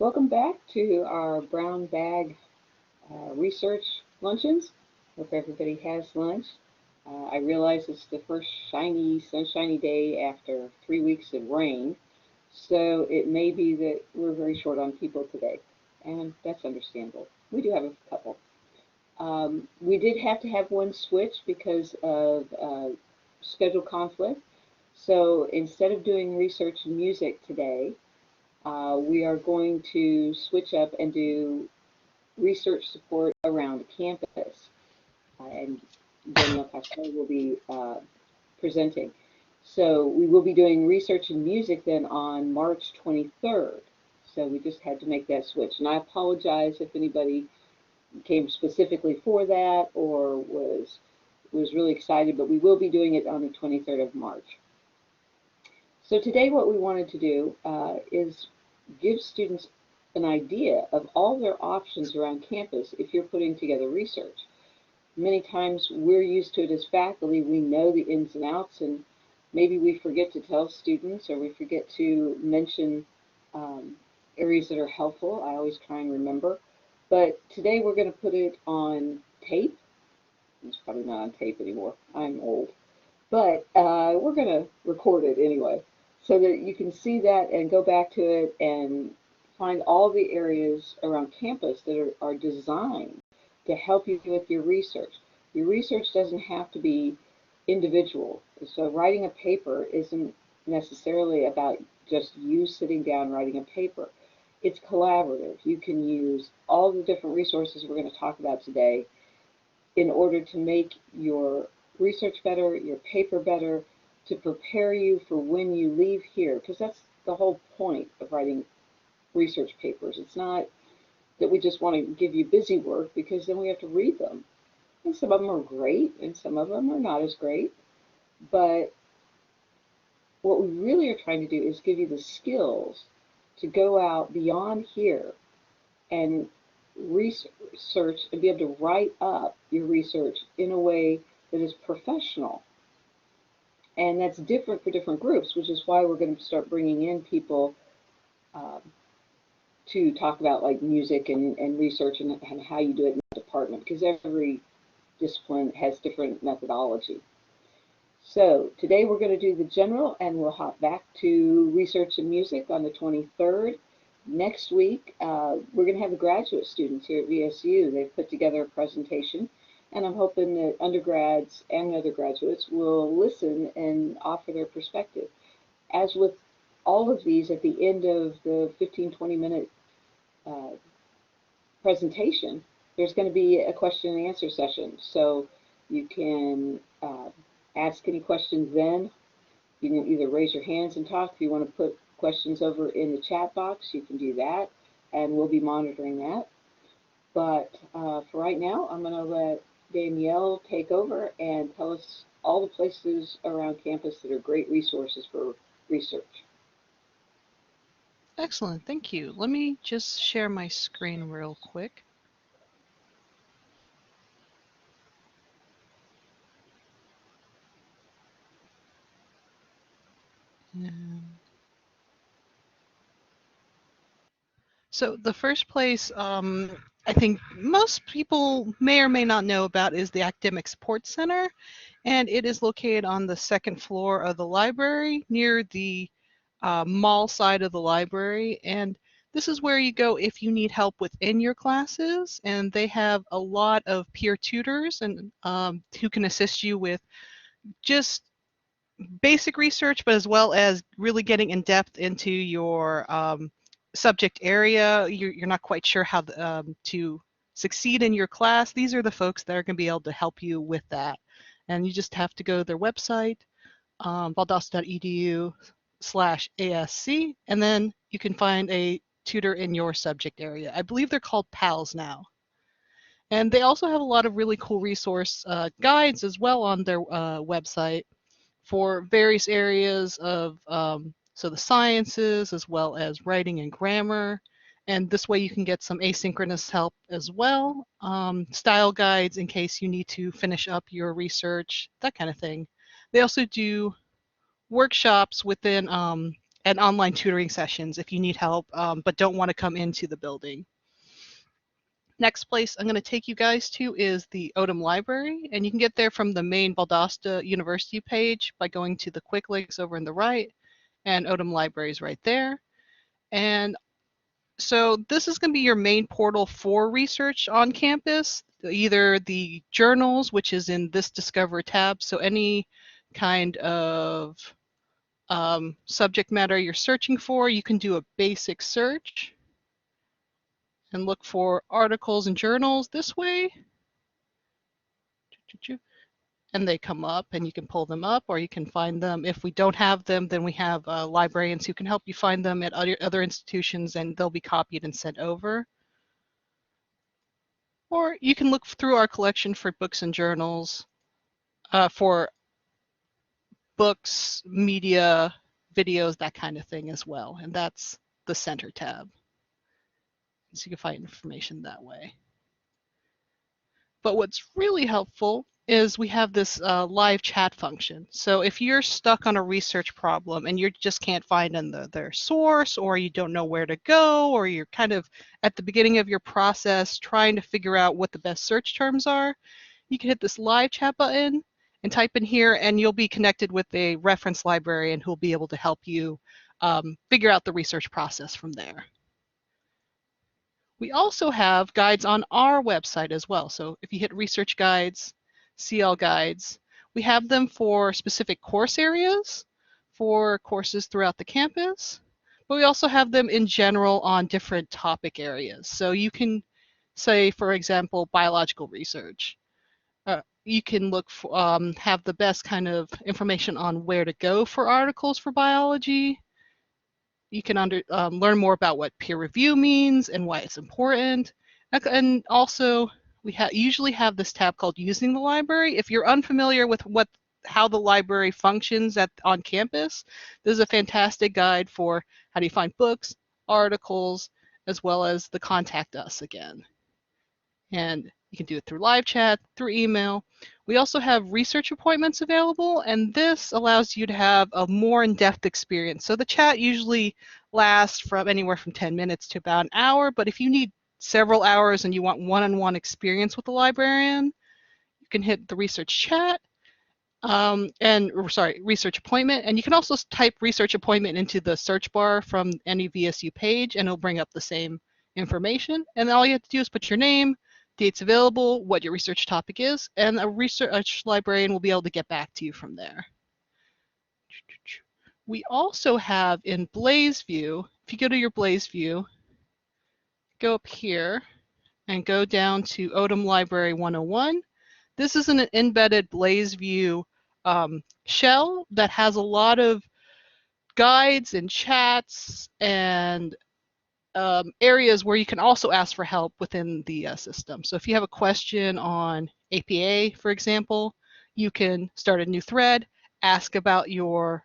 Welcome back to our brown bag research luncheons. Hope everybody has lunch. I realize it's the first shiny, sunshiny day after 3 weeks of rain, so it may be that we're very short on people today, and that's understandable. We do have a couple. We did have to have one switch because of schedule conflict. So instead of doing research and music today, we are going to switch up and do research support around campus. And Danielle Costello will be presenting. So we will be doing research and music then on March 23rd. So we just had to make that switch. And I apologize if anybody came specifically for that or was really excited, but we will be doing it on the 23rd of March. So today what we wanted to do is give students an idea of all their options around campus if you're putting together research. Many times we're used to it as faculty, we know the ins and outs, and maybe we forget to tell students or we forget to mention areas that are helpful. I always try and remember. But today we're going to put it on tape. It's probably not on tape anymore. I'm old. But we're going to record it anyway so that you can see that and go back to it and find all the areas around campus that are designed to help you with your research. Your research doesn't have to be individual. So writing a paper isn't necessarily about just you sitting down writing a paper. It's collaborative. You can use all the different resources we're going to talk about today in order to make your research better, your paper better, to prepare you for when you leave here, because that's the whole point of writing research papers. It's not that we just want to give you busy work because then we have to read them. And some of them are great and some of them are not as great. But what we really are trying to do is give you the skills to go out beyond here and research and be able to write up your research in a way that is professional. And that's different for different groups, which is why we're going to start bringing in people um, to talk about like music and research and how you do it in the department, because every discipline has different methodology. So today we're going to do the general and we'll hop back to research and music on the 23rd. Next week, we're going to have the graduate students here at VSU. They've put together a presentation, and I'm hoping that undergrads and other graduates will listen and offer their perspective. As with all of these, at the end of the 15-20 minute uh, presentation, there's going to be a question and answer session. So you can ask any questions then. You can either raise your hands and talk. If you want to put questions over in the chat box, you can do that, and we'll be monitoring that. But for right now, I'm going to let Danielle take over and tell us all the places around campus that are great resources for research. Excellent, thank you. Let me just share my screen real quick. So the first place I think most people may or may not know about is the Academic Support Center, and it is located on the second floor of the library near the mall side of the library. And this is where you go if you need help within your classes, and they have a lot of peer tutors and who can assist you with just basic research, but as well as really getting in depth into your subject area. You're not quite sure how to succeed in your class. These are the folks that are going to be able to help you with that. And you just have to go to their website, valdosta.edu/ASC, and then you can find a tutor in your subject area. I believe they're called PALS now. And they also have a lot of really cool resource guides as well on their website for various areas of so the sciences as well as writing and grammar. And this way you can get some asynchronous help as well, style guides in case you need to finish up your research, that kind of thing. They also do workshops within and online tutoring sessions if you need help but don't want to come into the building. Next place I'm going to take you guys to is the Odom Library, and you can get there from the main Valdosta University page by going to the quick links over in the right, and Odom Library is right there. And so this is going to be your main portal for research on campus, either the journals, which is in this Discover tab, so any kind of subject matter you're searching for, you can do a basic search and look for articles and journals this way. And they come up and you can pull them up or you can find them. If we don't have them, then we have librarians who can help you find them at other institutions, and they'll be copied and sent over. Or you can look through our collection for books and journals, for books, media, videos, that kind of thing as well. And that's the center tab. So you can find information that way. But what's really helpful is we have this live chat function. So if you're stuck on a research problem and you just can't find their source, or you don't know where to go, or you're kind of at the beginning of your process trying to figure out what the best search terms are, you can hit this live chat button and type in here, and you'll be connected with a reference librarian who'll be able to help you figure out the research process from there. We also have guides on our website as well. So if you hit research guides, CL guides, we have them for specific course areas, for courses throughout the campus, but we also have them in general on different topic areas. So you can say, for example, biological research. You can look for, have the best kind of information on where to go for articles for biology. You can learn more about what peer review means and why it's important. And also, we usually have this tab called Using the Library. If you're unfamiliar with how the library functions on campus, this is a fantastic guide for how do you find books, articles, as well as the Contact Us again. And you can do it through live chat, through email. We also have research appointments available, and this allows you to have a more in-depth experience. So the chat usually lasts from anywhere from 10 minutes to about an hour, but if you need several hours and you want one-on-one experience with the librarian, you can hit the research chat, research appointment, and you can also type research appointment into the search bar from any VSU page, and it'll bring up the same information. And all you have to do is put your name, dates available, what your research topic is, and a research librarian will be able to get back to you from there. We also have in Blaze View, if you go to your Blaze View, go up here and go down to Odom Library 101. This is an embedded Blaze View shell that has a lot of guides and chats and areas where you can also ask for help within the system. So if you have a question on APA, for example, you can start a new thread, ask about your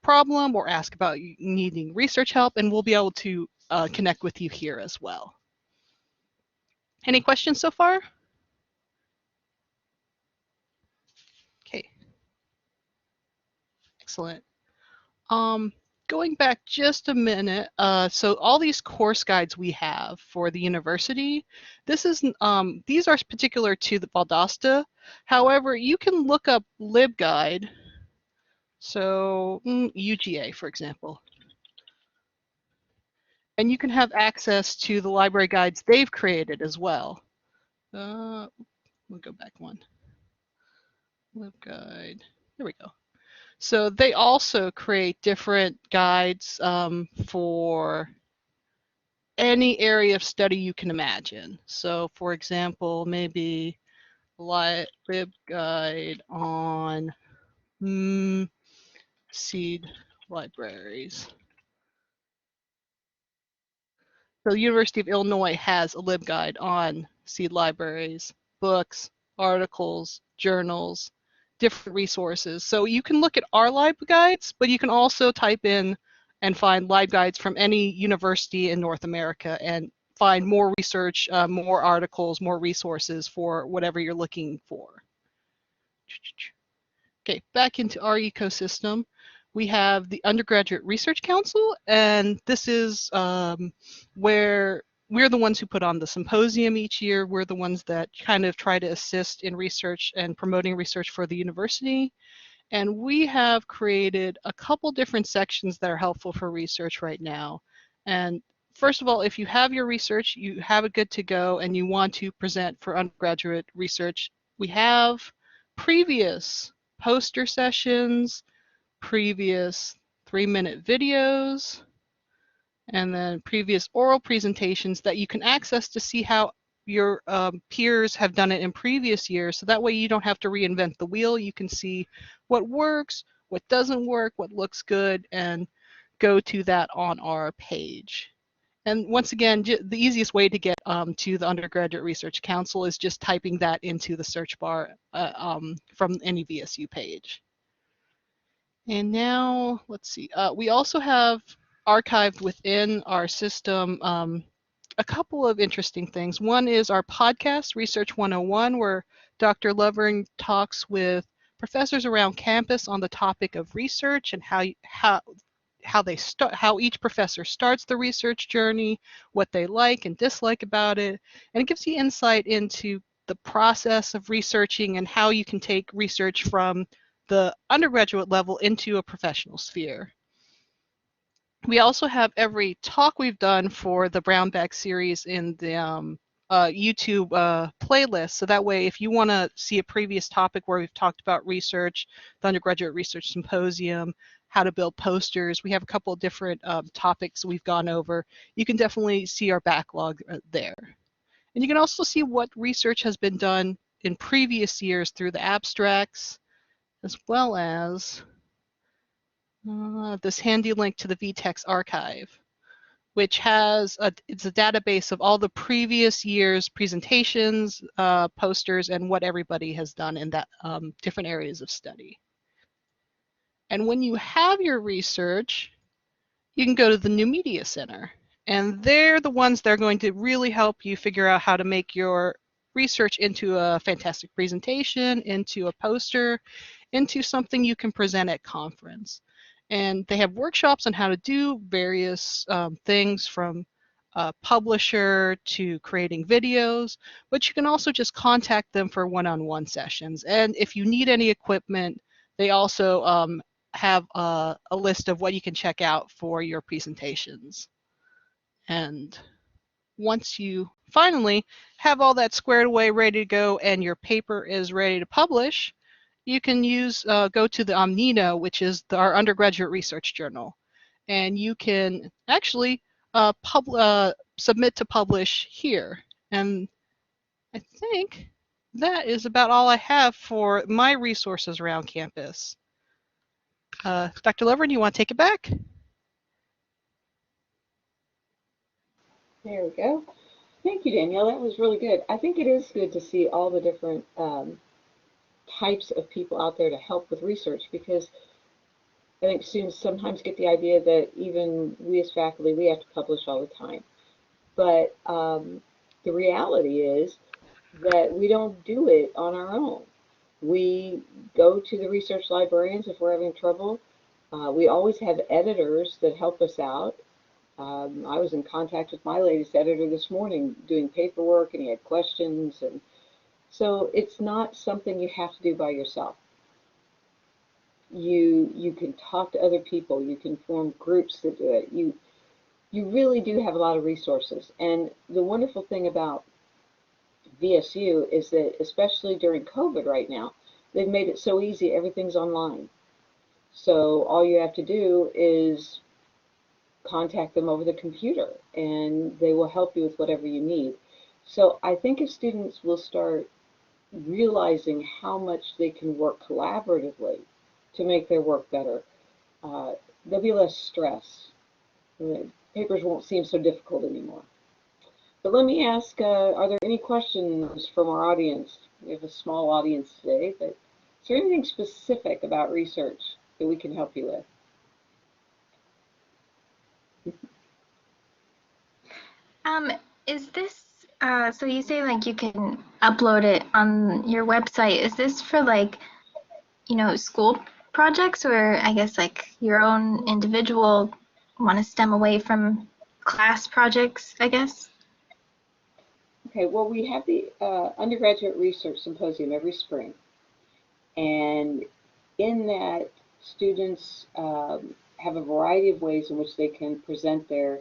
problem, or ask about needing research help, and we'll be able to connect with you here as well. Any questions so far? Okay. Excellent. Going back just a minute, so all these course guides we have for the university, these are particular to the Valdosta. However, you can look up LibGuide, so UGA, for example, and you can have access to the library guides they've created as well. We'll go back one. LibGuide, there we go. So they also create different guides for any area of study you can imagine. So for example, maybe LibGuide on seed libraries. So the University of Illinois has a LibGuide on seed libraries, books, articles, journals, different resources. So you can look at our LibGuides, but you can also type in and find LibGuides from any university in North America and find more research, more articles, more resources for whatever you're looking for. Okay, back into our ecosystem. We have the Undergraduate Research Council, and this is where we're the ones who put on the symposium each year. We're the ones that kind of try to assist in research and promoting research for the university. And we have created a couple different sections that are helpful for research right now. And first of all, if you have your research, you have it good to go, and you want to present for undergraduate research, we have previous poster sessions, previous 3-minute videos, and then previous oral presentations that you can access to see how your peers have done it in previous years. So that way you don't have to reinvent the wheel. You can see what works, what doesn't work, what looks good, and go to that on our page. And once again, the easiest way to get to the Undergraduate Research Council is just typing that into the search bar from any VSU page. And now, let's see, we also have archived within our system a couple of interesting things. One is our podcast, Research 101, where Dr. Lovern talks with professors around campus on the topic of research and how each professor starts the research journey, what they like and dislike about it, and it gives you insight into the process of researching and how you can take research from the undergraduate level into a professional sphere. We also have every talk we've done for the Brown Bag series in the YouTube playlist. So that way, if you want to see a previous topic where we've talked about research, the Undergraduate Research Symposium, how to build posters, we have a couple of different topics we've gone over. You can definitely see our backlog there. And you can also see what research has been done in previous years through the abstracts, as well as this handy link to the VTEX archive, which has it's a database of all the previous year's presentations, posters, and what everybody has done in that different areas of study. And when you have your research, you can go to the New Media Center. And they're the ones that are going to really help you figure out how to make your research into a fantastic presentation, into a poster, into something you can present at conference. And they have workshops on how to do various things from publisher to creating videos, but you can also just contact them for one-on-one sessions. And if you need any equipment, they also have a list of what you can check out for your presentations. And once you finally have all that squared away, ready to go, and your paper is ready to publish, you can go to the Omnino, which is our undergraduate research journal. And you can actually submit to publish here. And I think that is about all I have for my resources around campus. Dr. Lovern, you want to take it back? There we go. Thank you, Danielle. That was really good. I think it is good to see all the different types of people out there to help with research, because I think students sometimes get the idea that even we as faculty, we have to publish all the time. But the reality is that we don't do it on our own. We go to the research librarians if we're having trouble. We always have editors that help us out. I was in contact with my latest editor this morning doing paperwork, and he had questions. And so it's not something you have to do by yourself. You can talk to other people. You can form groups that do it. You really do have a lot of resources. And the wonderful thing about VSU is that, especially during COVID right now, they've made it so easy. Everything's online. So all you have to do is contact them over the computer, and they will help you with whatever you need. So I think if students will start realizing how much they can work collaboratively to make their work better, there'll be less stress. The papers won't seem so difficult anymore. But let me ask, are there any questions from our audience? We have a small audience today, but is there anything specific about research that we can help you with? Is this, so you say like you can upload it on your website. Is this for like, school projects, or I guess like your own individual want to stem away from class projects, I guess? Okay, well, we have the Undergraduate Research Symposium every spring. And in that, students have a variety of ways in which they can present their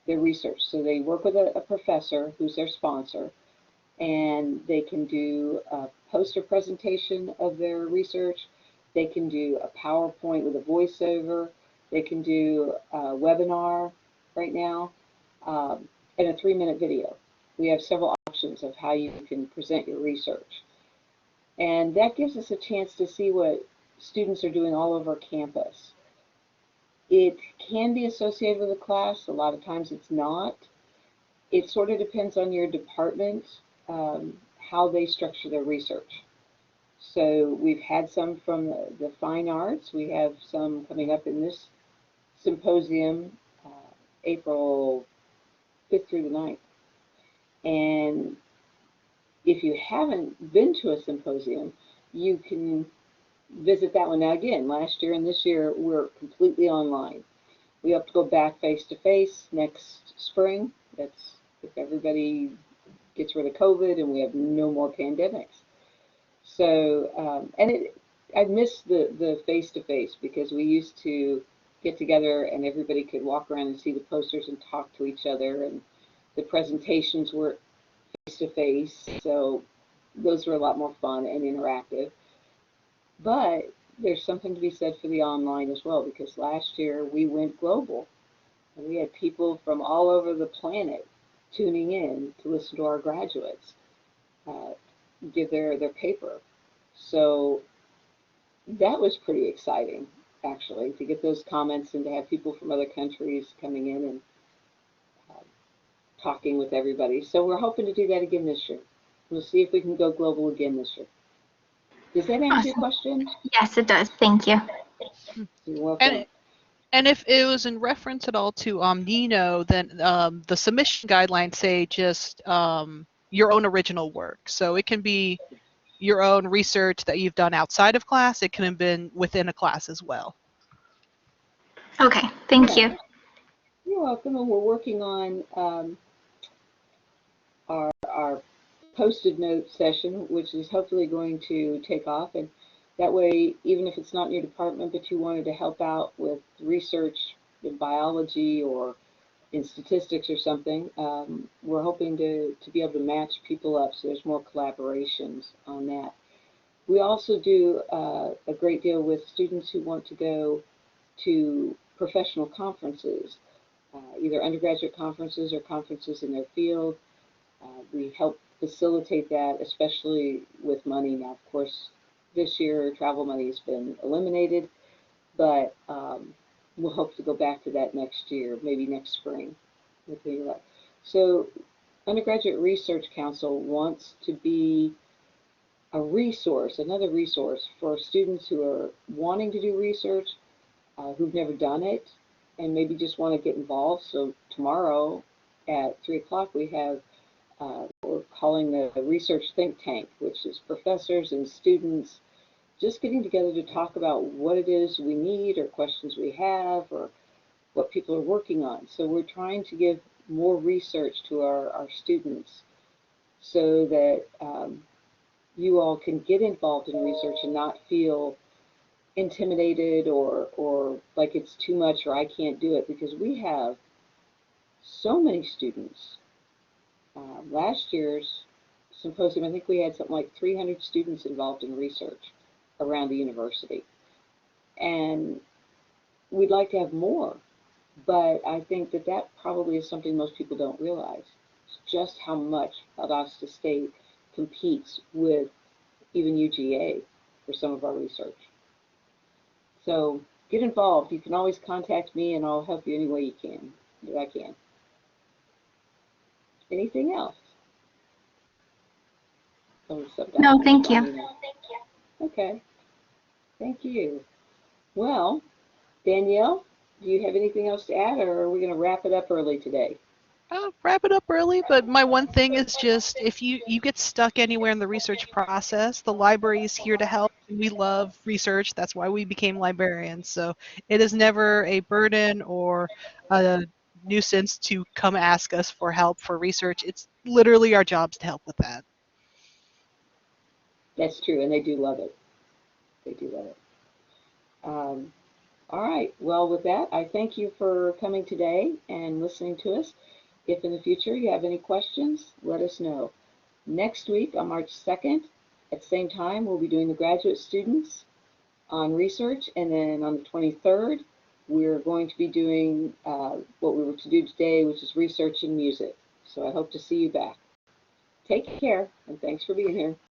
research. So they work with a professor who's their sponsor, and they can do a poster presentation of their research. They can do a PowerPoint with a voiceover. They can do a webinar right now, and a 3-minute video. We have several options of how you can present your research. And that gives us a chance to see what students are doing all over campus. It can be associated with a class. A lot of times it's not. It sort of depends on your department, how they structure their research. So we've had some from the fine arts. We have some coming up in this symposium, April 5th through the 9th. And if you haven't been to a symposium, you can visit that one. Now again, last year and this year, we're completely online. We have to go back face to face next spring. That's if everybody gets rid of COVID and we have no more pandemics. So, I miss the face to face because we used to get together and everybody could walk around and see the posters and talk to each other, and the presentations were face to face. So those were a lot more fun and interactive. But there's something to be said for the online as well, because last year we went global and we had people from all over the planet tuning in to listen to our graduates give their paper. So that was pretty exciting, actually, to get those comments and to have people from other countries coming in and talking with everybody. So we're hoping to do that again this year. We'll see if we can go global again this year. Does that answer your question? Yes, it does. Thank you. You're welcome. And if it was in reference at all to Nino, then the submission guidelines say just your own original work. So it can be your own research that you've done outside of class. It can have been within a class as well. Okay, thank you. You're welcome. And we're working on our posted note session, which is hopefully going to take off. And that way, even if it's not in your department, but you wanted to help out with research in biology or in statistics or something, we're hoping to be able to match people up so there's more collaborations on that. We also do a great deal with students who want to go to professional conferences, either undergraduate conferences or conferences in their field. We help facilitate that, especially with money. Now, of course, this year travel money has been eliminated, but we'll hope to go back to that next year, maybe next spring. So Undergraduate Research Council wants to be a resource, another resource for students who are wanting to do research, who've never done it, and maybe just want to get involved. So tomorrow at 3 o'clock we have we're calling the Research Think Tank, which is professors and students just getting together to talk about what it is we need or questions we have or what people are working on. So we're trying to give more research to our students so that you all can get involved in research and not feel intimidated or like it's too much or I can't do it, because we have so many students. Last year's symposium, I think we had something like 300 students involved in research around the university. And we'd like to have more, but I think that probably is something most people don't realize, just how much Valdosta State competes with even UGA for some of our research. So get involved. You can always contact me and I'll help you any way you can, that I can. Anything else? No, thank you. Okay. Thank you. Well, Danielle, do you have anything else to add, or are we going to wrap it up early today? Wrap it up early, but my one thing is just if you get stuck anywhere in the research process, the library is here to help. We love research. That's why we became librarians. So it is never a burden or a nuisance to come ask us for help for research. It's literally our jobs to help with that. That's true, and they do love it. They do love it. Um, all right. Well, with that, I thank you for coming today and listening to us. If in the future you have any questions, let us know. Next week on March 2nd, at the same time, we'll be doing the graduate students on research, and then on the 23rd, we're going to be doing what we were to do today, which is research and music. So I hope to see you back. Take care, and thanks for being here.